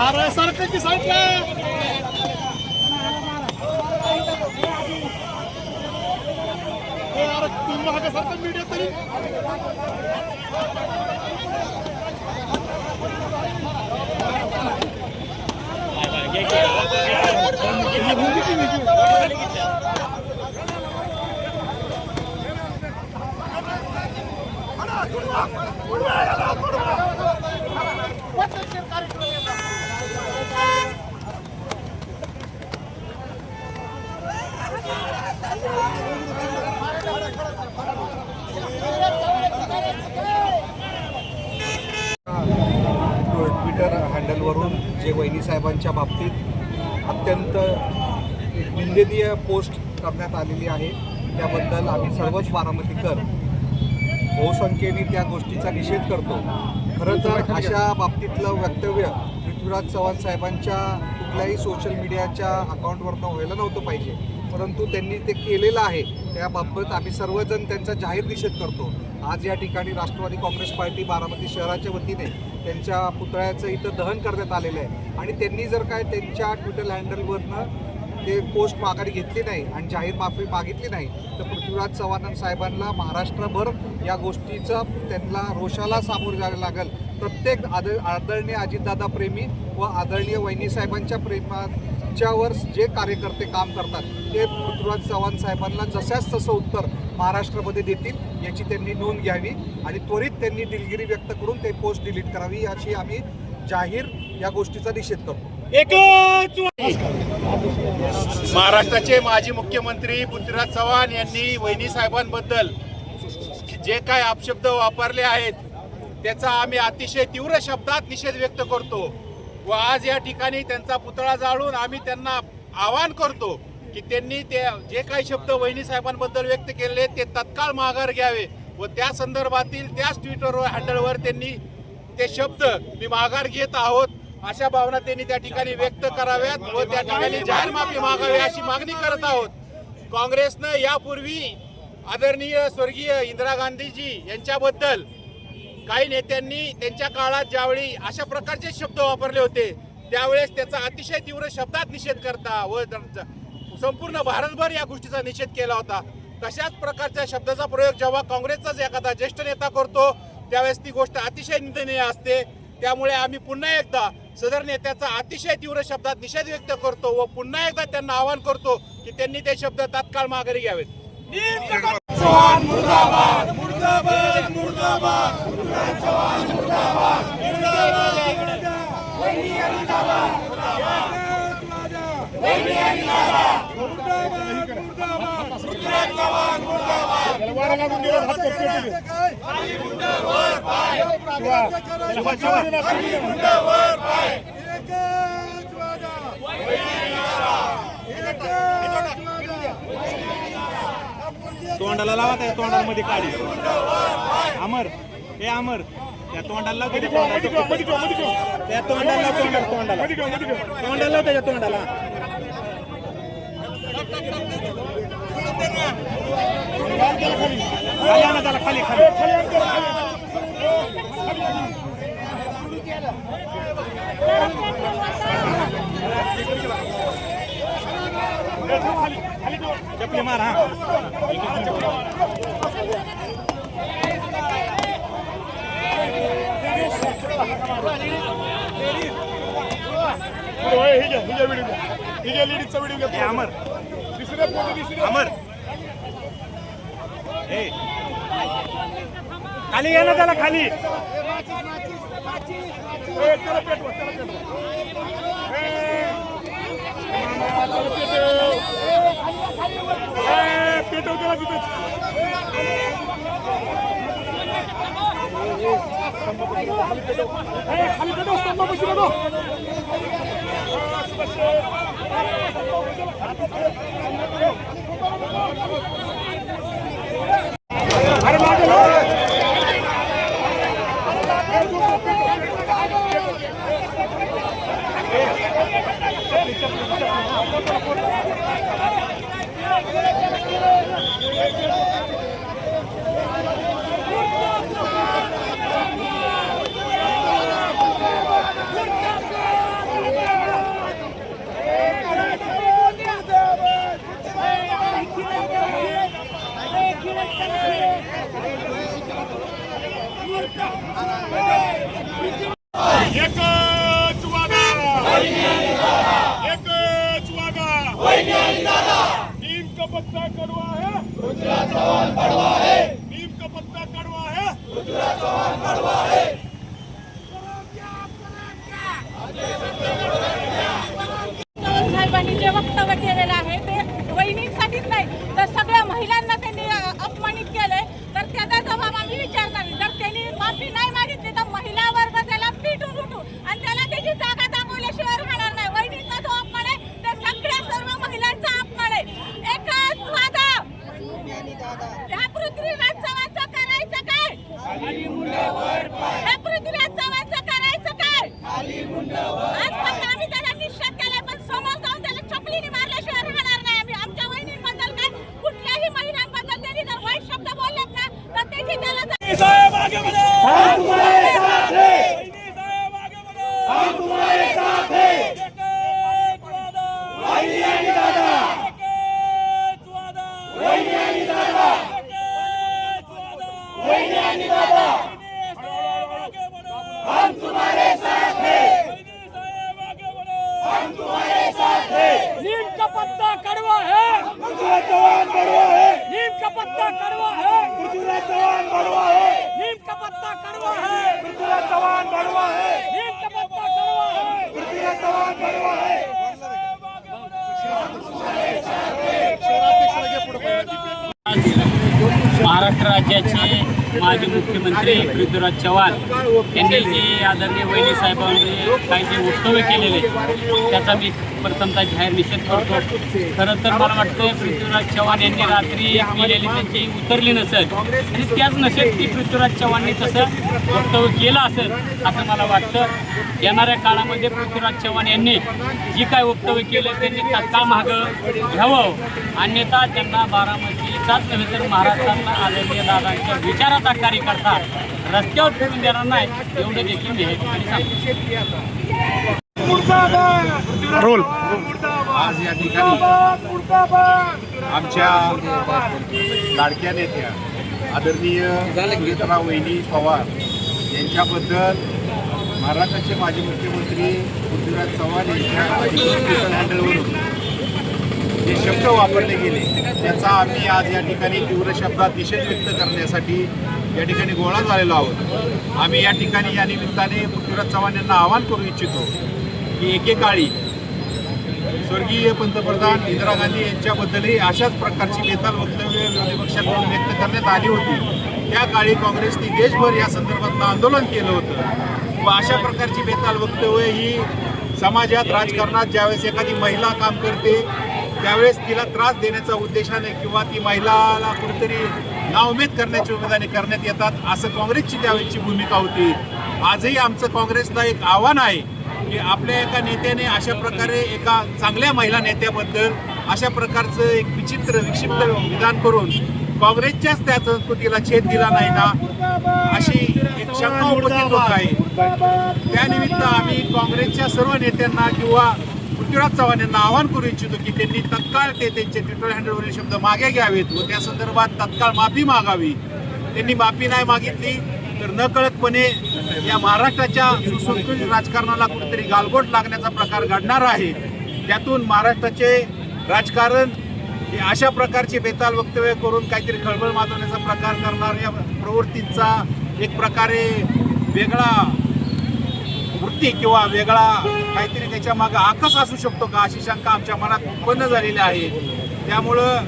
अरे सरकार की साईडला यार तुम वहां का सरकार मीडिया तरी ट्विटर हँडलवरून जे वहिनी साहेबांच्या बाबतीत अत्यंत निंदनीय पोस्ट करण्यात आलेली आहे त्याबद्दल आम्ही सर्वच बारामतीकर बहुसंख्येने त्या गोष्टीचा निषेध करतो। खरं तर अशा बाबतीतलं वक्तव्य पृथ्वीराज चव्हाण साहेबांच्या कुठल्याही सोशल मीडियाच्या अकाउंटवरनं व्हायला नव्हतं पाहिजे, परंतु त्यांनी ते केलेलं आहे। त्याबाबत आम्ही सर्वजण त्यांचा जाहीर निषेध करतो। आज या ठिकाणी राष्ट्रवादी काँग्रेस पार्टी बारामती शहराच्या वतीने त्यांच्या पुतळ्याचं इथं दहन करण्यात आलेलं आहे आणि त्यांनी जर काय त्यांच्या ट्विटर हँडलवरनं ते पोस्ट माघारी घेतली नाही आणि जाहीर माफी मागितली नाही तर पृथ्वीराज चव्हाण साहेबांना महाराष्ट्रभर या गोष्टीचं त्यांना रोषाला सामोरं जावं लागेल। प्रत्येक आदरणीय अजितदादा प्रेमी व आदरणीय वहिनी साहेबांच्या प्रेमाच्यावर जे कार्यकर्ते काम करतात ते पृथ्वीराज चव्हाण साहेबांना जशाच तसं उत्तर महाराष्ट्रामध्ये देतील याची त्यांनी नोंद घ्यावी आणि त्वरित त्यांनी दिलगिरी व्यक्त करून ते पोस्ट डिलीट करावी अशी आम्ही जाहीर या गोष्टीचा निषेध करतो। महाराष्ट्राचे माजी मुख्यमंत्री पृथ्वीराज चव्हाण यांनी वहिनी साहेबांबद्दल जे काय अपशब्द वापरले आहेत त्याचा आम्ही अतिशय तीव्र शब्दात निषेध व्यक्त करतो व आज या ठिकाणी त्यांचा पुतळा जाळून आम्ही त्यांना आवाहन करतो की त्यांनी ते जे काही शब्द वहिनी साहेबांबद्दल व्यक्त केले ते तत्काळ माघार घ्यावे व त्या संदर्भातील त्याच ट्विटर हँडलवर त्यांनी ते शब्द मी माघार घेत आहोत अशा भावना त्यांनी त्या ठिकाणी व्यक्त कराव्यात व त्या ठिकाणी जाहीर माफी मागावी अशी मागणी करत आहोत। काँग्रेसनं यापूर्वी आदरणीय स्वर्गीय इंदिरा गांधीजी यांच्याबद्दल काही नेत्यांनी त्यांच्या काळात ज्यावेळी अशा प्रकारचे शब्द वापरले होते त्यावेळेस त्याचा अतिशय तीव्र शब्दात निषेध करता व संपूर्ण भारतभर या गोष्टीचा निषेध केला होता। तशाच प्रकारच्या शब्दाचा प्रयोग जेव्हा काँग्रेसचाच एखादा ज्येष्ठ नेता करतो त्यावेळेस ती गोष्ट अतिशय निंदनीय असते। त्यामुळे आम्ही पुन्हा एकदा सदर नेत्याचा अतिशय तीव्र शब्दात निषेध व्यक्त करतो व पुन्हा एकदा त्यांना आवाहन करतो की त्यांनी ते शब्द तात्काळ माघारी घ्यावेत। तोंडाला लावा त्या तोंडामध्ये काढी अमर हे अमर त्या तोंडाला त्या तोंडाला तोंडाला त्याच्या तोंडाला त्याला खाली चपली मार हा अमर अमर खाली घ्या ना त्याला खाली एकच वादा एकच वादा नीम का पत्ता कड़वा है नीम का पत्ता कड़वा है चव्हाण साहेबांनी जे वक्तव्य केलेलं आहे ते वहिनींसाठीच नाही तर सगळ्या महिलांना त्यांनी अपमानित केलंय तर त्याचा जबाब आम्ही विचारणार आहे. जर त्यांनी माफी नाही मागितली तर महिला वर्ग त्याला पिटून उठू आणि त्याला त्याची जागा दाखवल्याशिवाय राहणार नाही. वहिनींचा जो अपमान आहे ते सगळ्या सर्व महिलांचा अपमान आहे. एकच वादा या पृथ्वीराज चव्हाणचं करायचं काय या पृथ्वीराज चव्हाणचं करायचं काय आज फक्त आम्ही त्याला निषेध केलाय पण समोर जाऊन त्याला चपलीने मारल्याशिवाय राहणार नाही. आम्ही आमच्या वहिनींबद्दल काय कुठल्याही महिलांबद्दल त्यांनी जर वाईट शब्द बोललेत ना तर त्याची त्याला साहेब आगे बढ़ो हम तुम्हारे साथ हैं साहेब आगे बढ़ो हम तुम्हारे साथ हैं एकच वादा वहिनी आणि दादा एकच वादा वहिनी आणि दादा एकच वादा वहिनी आणि दादा साहेब आगे बढ़ो हम तुम्हारे साथ हैं साहेब आगे बढ़ो हम तुम्हारे साथ हैं नीम का पत्ता कड़वा है पृथ्वीराज चव्हाण कड़वा है नीम का पत्ता कड़वा है पृथ्वीराज चव्हाण कड़वा है नीम का पत्ता कड़वा है पृथ्वीराज चव्हाण कड़वा है नीम का पत्ता कड़वा है पृथ्वीराज चव्हाण कड़वा है महाराष्ट्र राज्याचे माजी मुख्यमंत्री पृथ्वीराज चव्हाण यांनी जे आदरणीय वहिनी साहेबांनी काही जे वक्तव्य केलेले त्याचा मी प्रथमतः जाहीर निषेध करतो. खरं तर मला वाटतं पृथ्वीराज चव्हाण यांनी रात्री पिलेली त्यांची उतरली नसेल आणि त्याच नसेल की पृथ्वीराज चव्हाणनी तसं वक्तव्य केलं असेल असं मला वाटतं. येणाऱ्या काळामध्ये पृथ्वीराज चव्हाण यांनी जी काय वक्तव्य केलं त्यांनी तत्काळ मागं घ्यावं, अन्यथा त्यांना बारामतीचाच नव्हे तर महाराष्ट्रातला आदरणीय दादांच्या विचाराचा कार्यकर्ता रस्त्यावर फिरून देणार नाही एवढं देखील मी हे ठिकाणी सांगतो. रोल आज या ठिकाणी आमच्या लाडक्या नेत्या आदरणीय सुमित्रा वहिनी पवार यांच्याबद्दल महाराष्ट्राचे माजी मुख्यमंत्री पृथ्वीराज चव्हाण यांच्या ट्विटर हँडलवरून जे शब्द वापरले गेले त्याचा आम्ही आज या ठिकाणी तीव्र शब्दात निषेध व्यक्त करण्यासाठी या ठिकाणी गोळा झालेलो आहोत. आम्ही या ठिकाणी या निमित्ताने पृथ्वीराज चव्हाण यांना आवाहन करू इच्छितो की एकेकाळी स्वर्गीय पंतप्रधान इंदिरा गांधी यांच्याबद्दलही अशाच प्रकारची बेताल वक्तव्य विरोधी पक्षाकडून व्यक्त करण्यात आली होती. त्या काळी काँग्रेसने देशभर या संदर्भातलं आंदोलन केलं होतं व अशा प्रकारची बेताल वक्तव्य ही समाजात राजकारणात ज्यावेळेस एखादी महिला काम करते त्यावेळेस तिला त्रास देण्याच्या उद्देशाने किंवा ती महिलाला कुठेतरी नाउमेद करण्याच्या उमेदाने करण्यात येतात असं काँग्रेसची त्यावेळेची भूमिका होती. आजही आमचं काँग्रेसला एक आव्हान आहे की आपल्या एका नेत्याने अशा प्रकारे एका चांगल्या महिला नेत्याबद्दल अशा प्रकारचं एक विचित्र विक्षिप्त विधान करून काँग्रेसच्याच त्या संस्कृतीला छेद दिला नाही ना अशी एक शंका उपस्थित होत आहे. त्यानिमित्त आम्ही काँग्रेसच्या सर्व नेत्यांना किंवा पृथ्वीराज चव्हाण यांना आवाहन करू इच्छितो की त्यांनी तत्काळ ते त्यांचे ट्विटर हँडलवरील शब्द मागे घ्यावेत व त्या संदर्भात तत्काळ माफी मागावी. त्यांनी माफी नाही मागितली तर नकळतपणे या महाराष्ट्राच्या सुसंस्कृत राजकारणाला कुठेतरी गालबोट लागण्याचा प्रकार घडणार आहे. त्यातून महाराष्ट्राचे राजकारण हे अशा प्रकारचे बेताल वक्तव्य करून काहीतरी खळबळ माजवण्याचा प्रकार करणाऱ्या प्रवृत्तींचा एक प्रकारे वेगळा युक्ती किंवा वेगळा काहीतरी त्याच्या मागे आकस असू शकतो का अशी शंका आमच्या मनात उत्पन्न झालेली आहे. त्यामुळं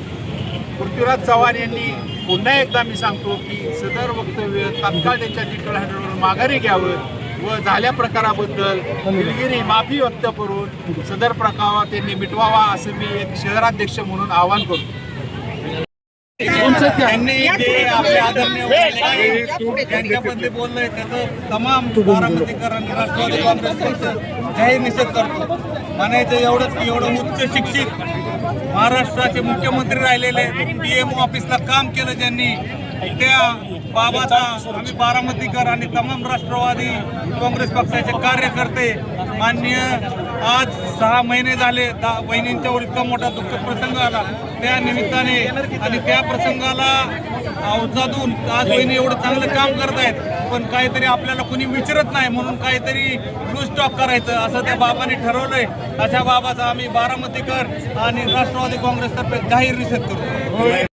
पृथ्वीराज चव्हाण यांनी पुन्हा एकदा मी सांगतो की सदर वक्तव्य तात्काळ त्यांच्या ट्विटर हँडलवरून माघारी घ्यावं व झाल्या प्रकाराबद्दल दिलगिरी माफी व्यक्त करून सदर प्रकार त्यांनी मिटवावा असं मी एक शहराध्यक्ष म्हणून आवाहन करतो. त्यांनी जे आपले आदरणीय त्यांच्याबद्दल बोललंय त्याचं तमाम बारामतीकर आणि राष्ट्रवादी काँग्रेस पक्ष जाहीर निषेध करतो. म्हणायचं एवढंच की एवढं उच्च शिक्षित महाराष्ट्राचे मुख्यमंत्री राहिलेले PMO ऑफिसला काम केलं ज्यांनी, त्या बाबाचा आम्ही बारामतीकर आणि तमाम राष्ट्रवादी काँग्रेस पक्षाचे कार्यकर्ते माननीय आज 6 महिने झाले बहिणींच्यावर इतका मोठा दुःख प्रसंग आला त्या निमित्ताने आणि त्या प्रसंगाला अवजादून आज बहिणी एवढं चांगलं काम करत आहेत पण काहीतरी आपल्याला कुणी विचारत नाही म्हणून काहीतरी ब्लू स्टॉक करायचं असं त्या बाबांनी ठरवलंय. अशा बाबाचा आम्ही बारामतीकर आणि राष्ट्रवादी काँग्रेसतर्फे जाहीर निषेध करतो.